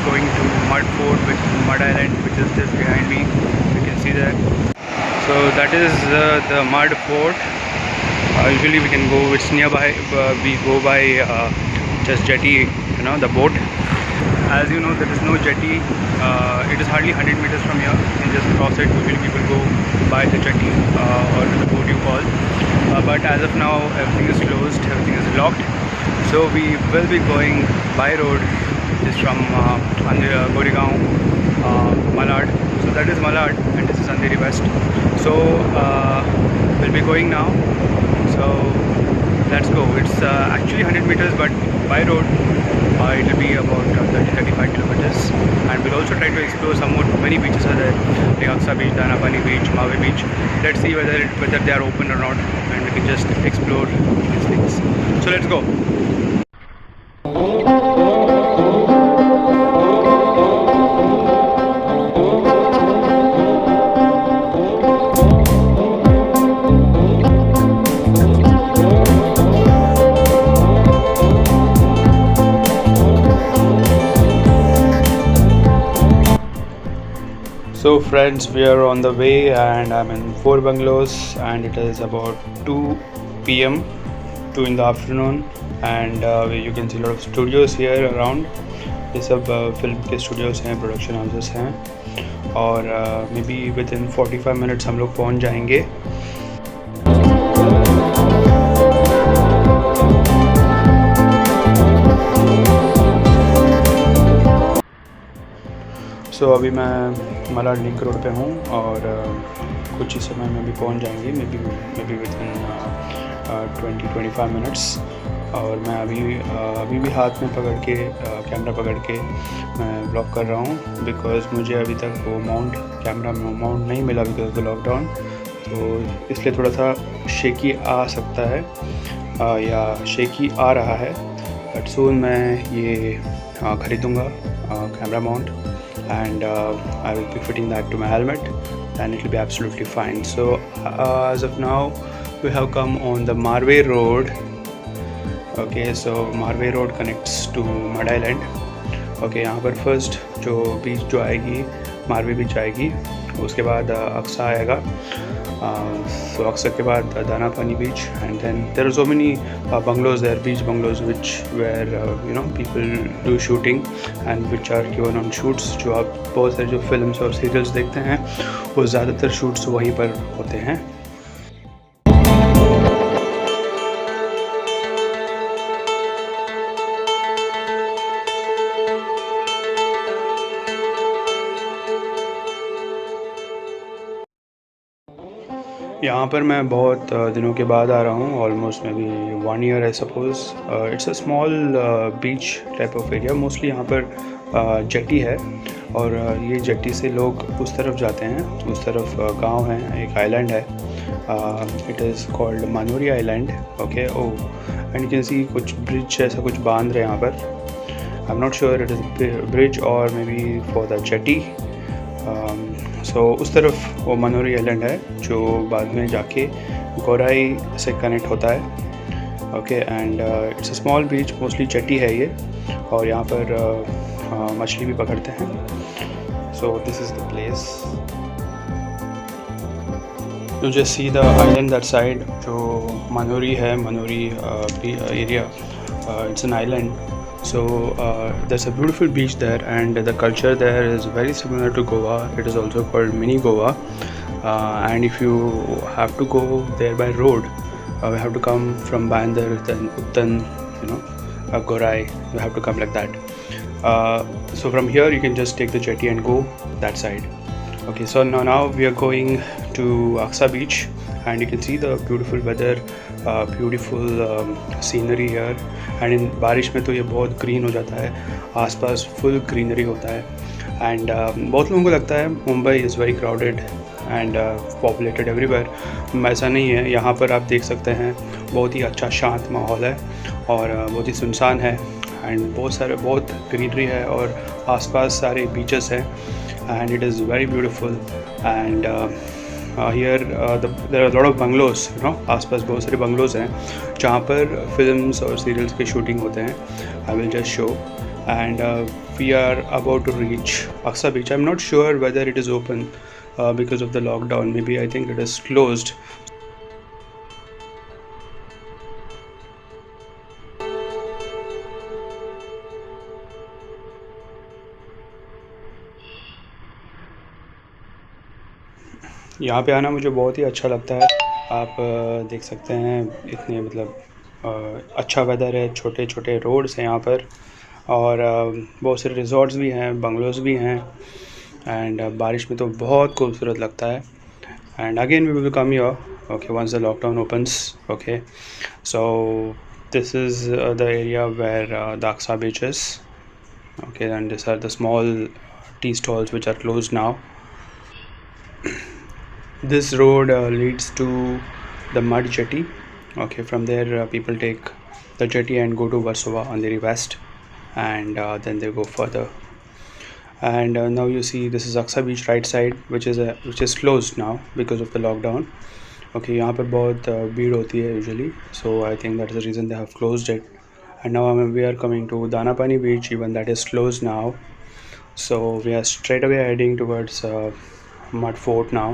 going to Mud Fort, which is Mud Island, which is just behind me. You can see that. So that is the Mud Fort. Usually we can go, it's nearby. We go by just jetty, the boat. As you know, there is no jetty. It is hardly 100 meters from here. You can just cross it. Usually people go by the jetty or the boat you call. But as of now, everything is closed, everything is locked. So we will be going by road, which is from Goregaon, Malad. So that is Malad and this is Andheri West. So we'll be going now. So let's go. It's actually 100 meters, but by road it will be about 30-35 kilometers. And we'll also try to explore some more. Many beaches are there, like Aksa Beach, Danapani Beach, Mawe Beach. Let's see whether they are open or not, and we can just explore these things. So let's go. So friends, we are on the way and I'm in Four Bungalows and it is about 2 p.m. 2 in the afternoon, and you can see a lot of studios here around. ये सब film के Studios हैं, production houses हैं, और may be with in 45 minutes हम लोग पहुंच जाएंगे. सो अभी मैं मलाड लिंक रोड पे हूँ और कुछ ही समय में भी पहुँच जाएंगे, may be with in 20-25 minutes. और मैं अभी भी हाथ में पकड़ के कैमरा पकड़ के मैं ब्लॉग कर रहा हूँ, बिकॉज़ मुझे अभी तक वो कैमरा माउंट नहीं मिला बिकॉज ऑफ द लॉकडाउन. तो इसलिए थोड़ा सा शेकी आ सकता है या शेकी आ रहा है, बट सून मैं ये ख़रीदूँगा camera mount, and I will be fitting that to my helmet and it will be absolutely fine. So as of now we have come on the Marve Road. Okay, so Marve Road connects to Mud Island. Okay, यहाँ पर first जो बीच जो आएगी मारवे बीच आएगी, उसके बाद अक्सा आएगा. So Aqsa के बाद दानापानी बीच, and then there are so many bungalows there, beach bungalows, where people do shooting and which are given on shoots. जो आप बहुत सारे जो फिल्म्स और सीरियल्स देखते हैं वो ज़्यादातर शूट्स वहीं पर होते हैं. यहाँ पर मैं बहुत दिनों के बाद आ रहा हूँ, almost may be 1 year I suppose. It's a small beach type of area. Mostly यहाँ पर जेटी है और ये जेटी से लोग उस तरफ जाते हैं. उस तरफ गांव है, एक आइलैंड है. It is called Manori island. Okay, and you can see कुछ ब्रिज ऐसा कुछ बांध रहे हैं यहाँ पर. I am not sure it is bridge or may be for the jetty. So उस तरफ वो मनोरी आइलैंड है जो बाद में जाके गोराई से कनेक्ट होता है. Okay, and it's a small beach, mostly jetty है ये, और यहाँ पर मछली भी पकड़ते हैं. सो this is the place. You just see the island that side. जो मनोरी है, Manori area, it's an island. So there's a beautiful beach there, and the culture there is very similar to Goa. It is also called mini Goa, and if you have to go there by road, we have to come from Bandar, then Uttan, Gorai. You have to come like that. So from here you can just take the jetty and go that side. Okay, so now we are going to Aksa Beach, and you can see the beautiful weather, beautiful scenery here. And in बारिश में तो ये बहुत green हो जाता है, आसपास full greenery होता है. एंड बहुत लोगों को लगता है Mumbai is very crowded and populated everywhere. ऐसा नहीं है. यहाँ पर आप देख सकते हैं बहुत ही अच्छा शांत माहौल है और बहुत ही सुनसान है, एंड बहुत ग्रीनरी है और आसपास सारे बीचेस हैं, and it is very beautiful. And here there are a lot of bungalows, आसपास बहुत सारे bungalows हैं जहाँ पर फिल्म्स और सीरियल्स के शूटिंग होते हैं. I will just show. and we are about to reach Aksa Beach. I'm not sure whether it is open because of the lockdown. Maybe I think it is closed. यहाँ पे आना मुझे बहुत ही अच्छा लगता है। आप देख सकते हैं इतने मतलब अच्छा वेदर है, छोटे छोटे रोड्स हैं यहाँ पर, और बहुत से रिजॉर्ट्स भी हैं, बंगलोज़ भी हैं, एंड बारिश में तो बहुत खूबसूरत लगता है। And again we will come here okay once the lockdown opens. Okay, so this is the area where the Aksa Beach is. Okay, and these are the small tea stalls which are closed now. This road leads to the mud jetty. Okay, from there people take the jetty and go to Warsaw on the west, and then they go further. And now you see this is Aksa Beach right side, which is closed now because of the lockdown. Okay, यहाँ पर बहुत भीड़ होती है usually, so I think that is the reason they have closed it. And now we are coming to Danapani Beach, even that is closed now. So we are straight away heading towards Mud Fort now.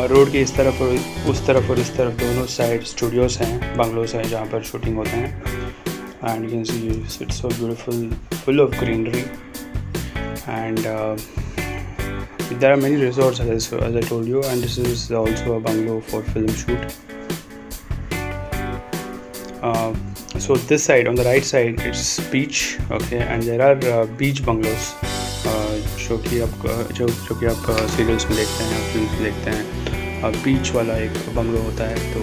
Road के इस तरफ और उस तरफ और इस तरफ दोनों साइड स्टूडियोज़ हैं, बंगलोज हैं जहाँ पर शूटिंग होते हैं. And you can see it's so beautiful, full of greenery, and there are many resorts as I told you, and this is also a bungalow for film shoot. So this side, on the right side, it's beach, okay, and there are beach bungalows जो कि आप serials में देखते हैं, film में देखते हैं. बीच वाला एक बंगलो होता है, तो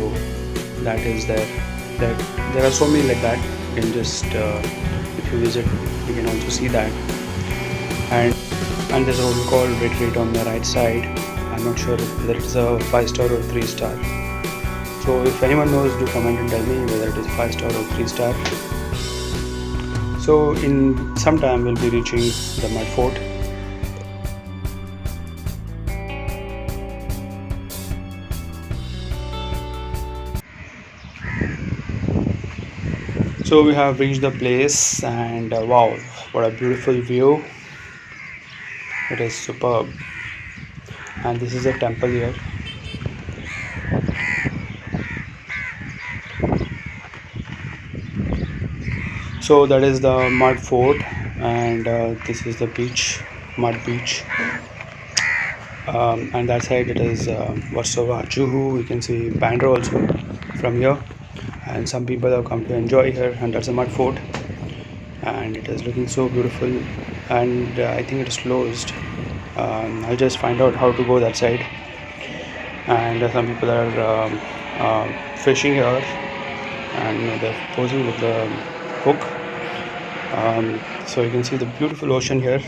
that is there are so many like that. You can just if you visit, you can also see that. And there's a hotel called Retreat on the right side. I'm not sure whether it's a 5-star or 3-star. So if anyone knows, do comment and tell me whether it is 5-star or 3-star. So in some time we'll be reaching the Mud Fort. So we have reached the place, and wow, what a beautiful view. It is superb, and this is a temple here. So that is the Mud Fort, and this is the beach, Mud Beach, and that side it is Warsaw, Juhu. You can see Bandra also from here, and some people have come to enjoy here, and that's a Mud Fort, and it is looking so beautiful. And I think it is closed. I'll just find out how to go that side. And some people are fishing here, and they're posing with the hook. So you can see the beautiful ocean here,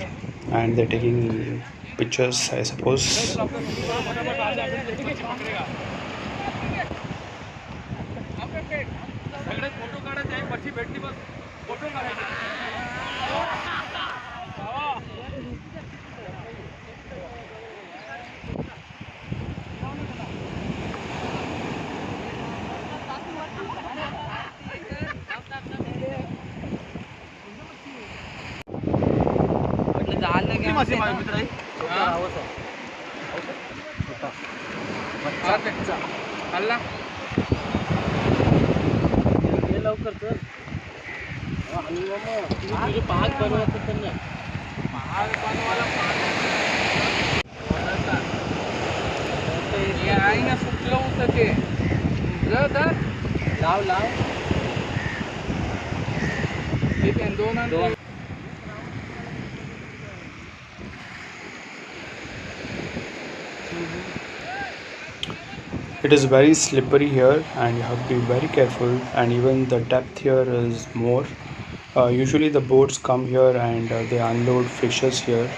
and they're taking pictures, I suppose. ये आई ना सुटलं होतं ते धर लाव लाव ठीक आहे दोन It is very slippery here and you have to be very careful, and even the depth here is more. Usually the boats come here and they unload fishes here.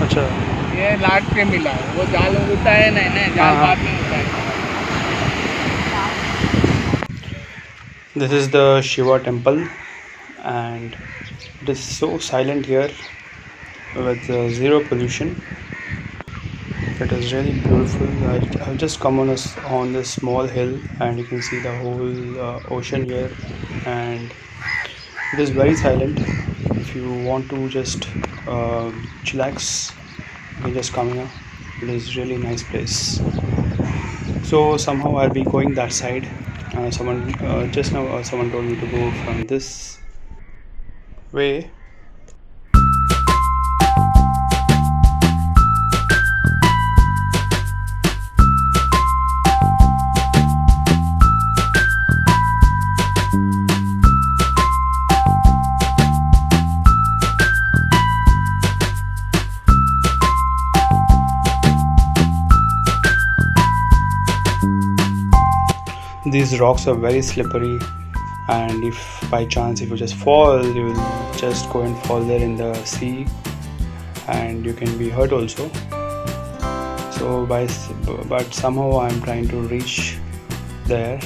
अच्छा, ये लाट के मिला है, वो जाल उठा है नहीं ना, जाल हाँ। बाद में उठा है। This is the Shiva temple and it is so silent here with zero pollution. It is really beautiful. I've just come on this small hill and you can see the whole ocean here, and it is very silent. If you want to just chillax, you can just come here. It is really nice place. So somehow I'll be going that side. Someone just now someone told me to go from this way. These rocks are very slippery, and if by chance if you just fall, you will just go and fall there in the sea, and you can be hurt also. So but somehow I'm trying to reach there.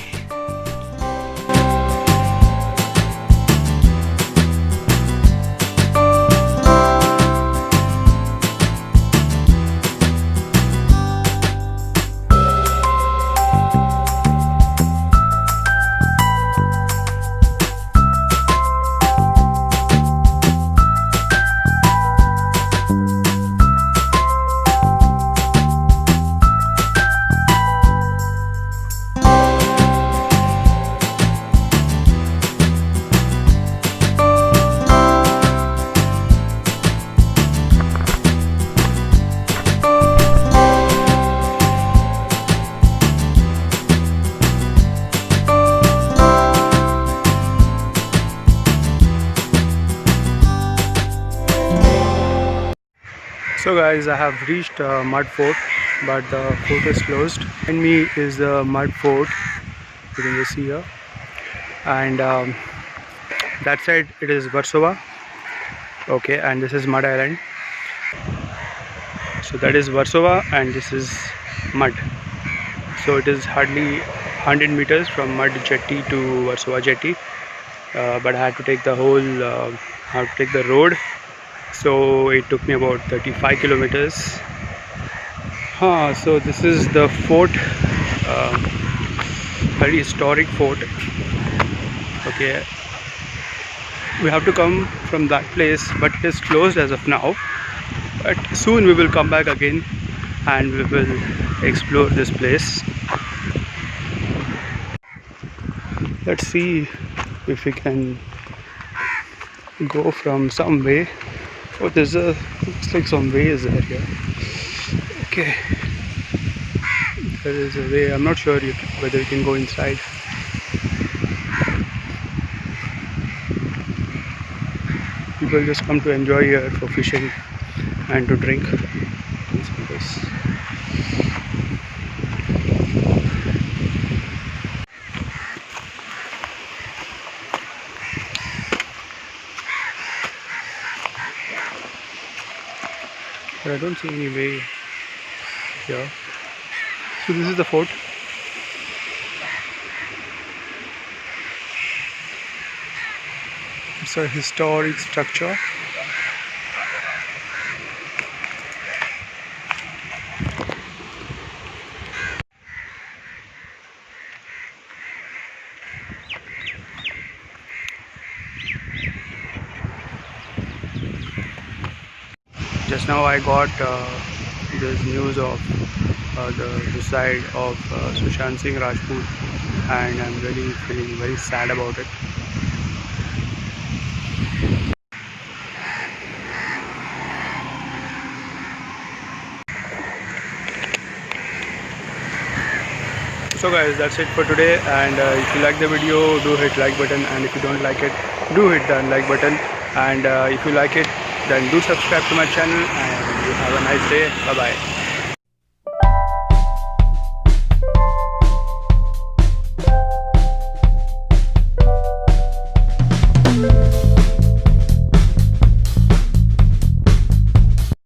So guys, I have reached Mud Fort, but the fort is closed. Behind me is the Mud Fort, you can just see here, and that side it is Versova. Okay, and this is Mud Island. So that is Versova and this is Mud. So it is hardly 100 meters from Mud Jetty to Versova Jetty, but I had to take the whole, I had to take the road. So it took me about 35 kilometers. So this is the fort, very historic fort. Okay, we have to come from that place, but it is closed as of now. But soon we will come back again and we will explore this place. Let's see if we can go from some way. Oh, there's a, looks like some way is there here. Okay, there is a way. I'm not sure whether you can go inside. People just come to enjoy here for fishing and to drink. But I don't see any way here. So this is the fort. It's a historic structure. just now I got this news of the suicide of Sushant Singh Rajput, and I'm really feeling very sad about it. So guys, that's it for today, and if you like the video, do hit like button, and if you don't like it, do hit the unlike button, and if you like it, then do subscribe to my channel, and you have a nice day. Bye bye.